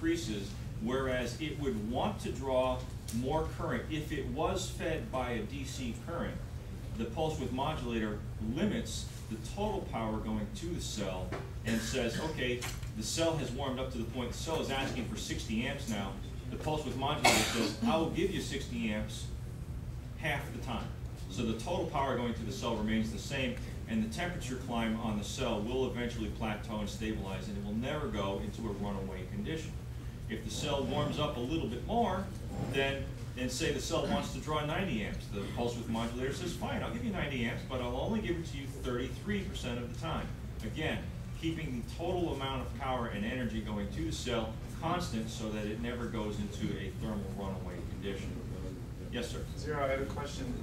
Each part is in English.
increases, whereas it would want to draw more current if it was fed by a DC current. The pulse width modulator limits the total power going to the cell and says, okay, the cell has warmed up to the point the cell is asking for 60 amps now. The pulse width modulator says, I will give you 60 amps half the time. So the total power going to the cell remains the same, and the temperature climb on the cell will eventually plateau and stabilize, and it will never go into a runaway condition. If the cell warms up a little bit more, then, and say the cell wants to draw 90 amps, the pulse width modulator says, fine, I'll give you 90 amps, but I'll only give it to you 33% of the time. Again, keeping the total amount of power and energy going to the cell constant so that it never goes into a thermal runaway condition. Yes, sir? Zero, I have a question.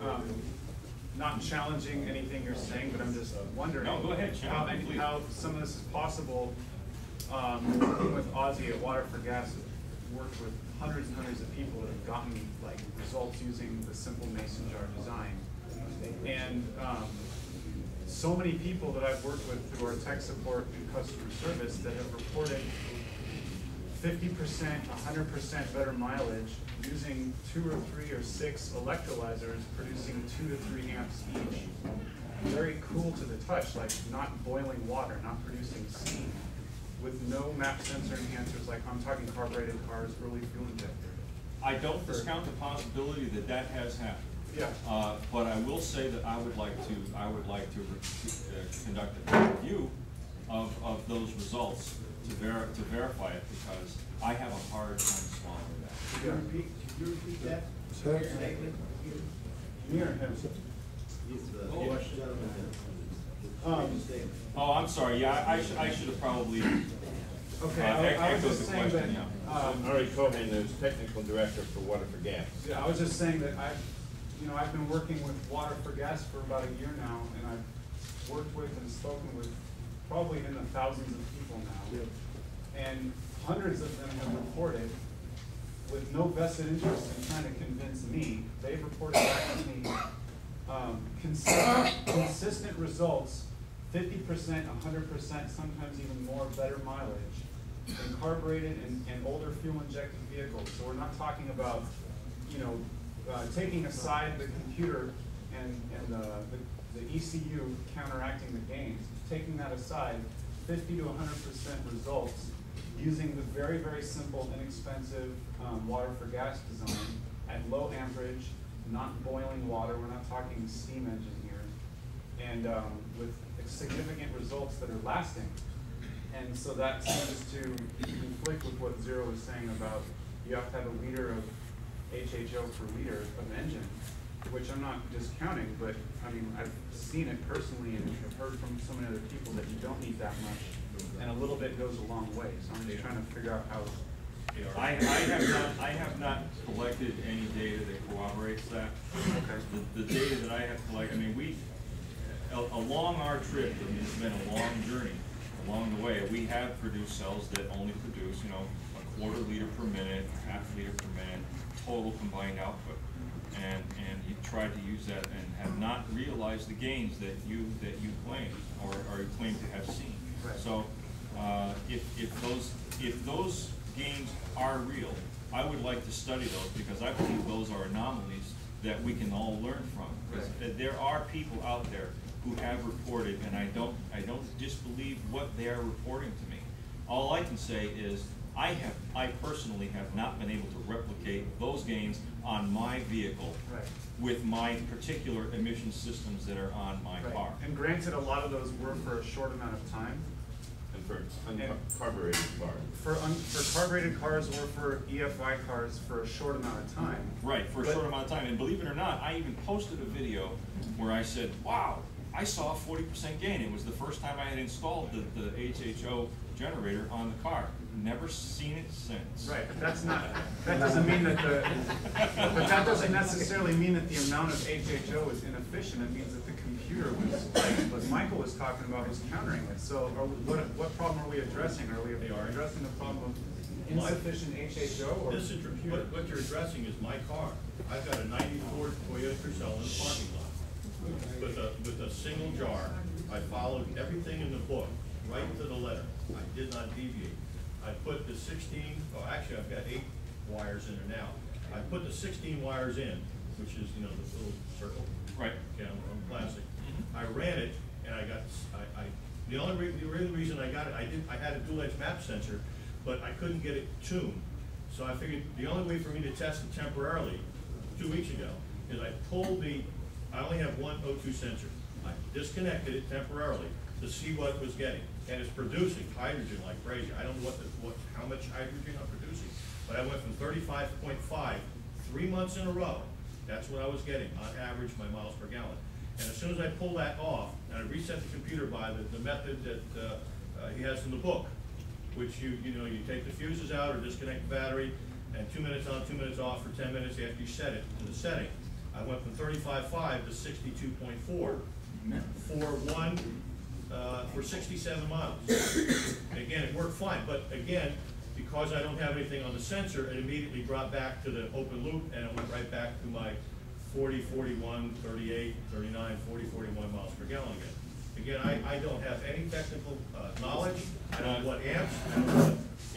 Not challenging anything you're saying, but I'm just wondering no, go ahead, how some of this is possible. Working with Ozzy at Water for Gas, worked with hundreds and hundreds of people that have gotten like results using the simple mason jar design. And so many people that I've worked with through our tech support and customer service that have reported 50%, 100% better mileage using 2 or 3 or 6 electrolyzers producing 2 to 3 amps each. Very cool to the touch, like not boiling water, not producing steam, with no map sensor enhancers, like I'm talking carbureted cars, early fuel injector. I don't discount the possibility that that has happened. Yeah. But I will say that I would like to conduct a review of those results to verify it, because I have a hard time swallowing that. Yeah. Could you repeat that statement? Near him. Oh, I'm sorry. Yeah, I should have probably. Okay, I was just saying that. Ari Cohen is technical director for Water for Gas. Yeah, I was just saying that I've been working with Water for Gas for about a year now, and I've worked with and spoken with probably in the thousands of people now. Yep. And hundreds of them have reported, with no vested interest in trying to convince me, they've reported back to me consistent results, 50%, 100%, sometimes even more better mileage in carbureted and older fuel-injected vehicles. So we're not talking about, taking aside the computer and the ECU counteracting the gains, taking that aside, 50 to 100% results using the very, very simple, inexpensive water for gas design at low amperage, not boiling water. We're not talking steam engine here, and with significant results that are lasting. And so that seems to conflict with what Zero was saying about you have to have a liter of HHO per liter of engine, which I'm not discounting, but I mean, I've seen it personally and I've heard from so many other people that you don't need that much, and a little bit goes a long way. So I'm just trying to figure out how. I have not collected any data that corroborates that. Okay. The data that I have collected, I mean, along our trip, I mean, it's been a long journey. Along the way, we have produced cells that only produce, a quarter liter per minute, half liter per minute, total combined output. And you tried to use that and have not realized the gains that you claim or you claim to have seen. Right. So if those gains are real, I would like to study those, because I believe those are anomalies that we can all learn from. Right. There are people out there who have reported, and I don't disbelieve what they are reporting to me. All I can say is I personally have not been able to replicate those gains on my vehicle. Right. With my particular emission systems that are on my right. car. And granted, a lot of those were for a short amount of time. And for uncarbureted cars. For carbureted cars or for EFI cars for a short amount of time. Right, for a short amount of time. And believe it or not, I even posted a video where I said, wow, I saw a 40% gain. It was the first time I had installed the HHO generator on the car. Never seen it since. Right, but that's not. That doesn't mean that but that doesn't necessarily mean that the amount of HHO is inefficient. It means that the computer was, like what Michael was talking about, was countering it. So, what problem are we addressing? Are we addressing the problem of insufficient HHO? Or this is what you're addressing is my car. I've got a '94 Toyota Corolla in the parking lot with a single jar. I followed everything in the book right to the letter. I did not deviate. I put the 16, oh, actually, I've got 8 wires in there now. I put the 16 wires in, which is, you know, the little circle. Right. Okay, on plastic. I ran it, and I got, the only reason I got it, I had a dual edge map sensor, but I couldn't get it tuned. So I figured the only way for me to test it temporarily, 2 weeks ago, is I pulled I only have one O2 sensor. I disconnected it temporarily to see what it was getting. And it's producing hydrogen like crazy. I don't know how much hydrogen I'm producing, but I went from 35.5, 3 months in a row. That's what I was getting on average, my miles per gallon. And as soon as I pull that off, and I reset the computer by the method that he has in the book, which you take the fuses out or disconnect the battery, and 2 minutes on, 2 minutes off for 10 minutes after you set it to the setting. I went from 35.5 to 62.4 for 67 miles. And again, it worked fine, but again, because I don't have anything on the sensor, it immediately dropped back to the open loop, and it went right back to my 40, 41, 38, 39, 40, 41 miles per gallon again. Again, I don't have any technical knowledge. I don't know what amps.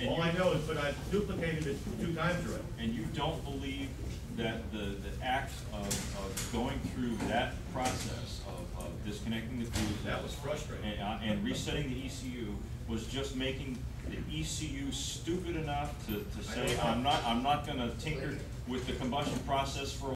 All I know is that I've duplicated it 2 times already. And you don't believe that the act of going through that process of disconnecting the fuses, That was frustrating. and resetting the ECU was just making the ECU stupid enough to say, I'm not gonna tinker with the combustion process for a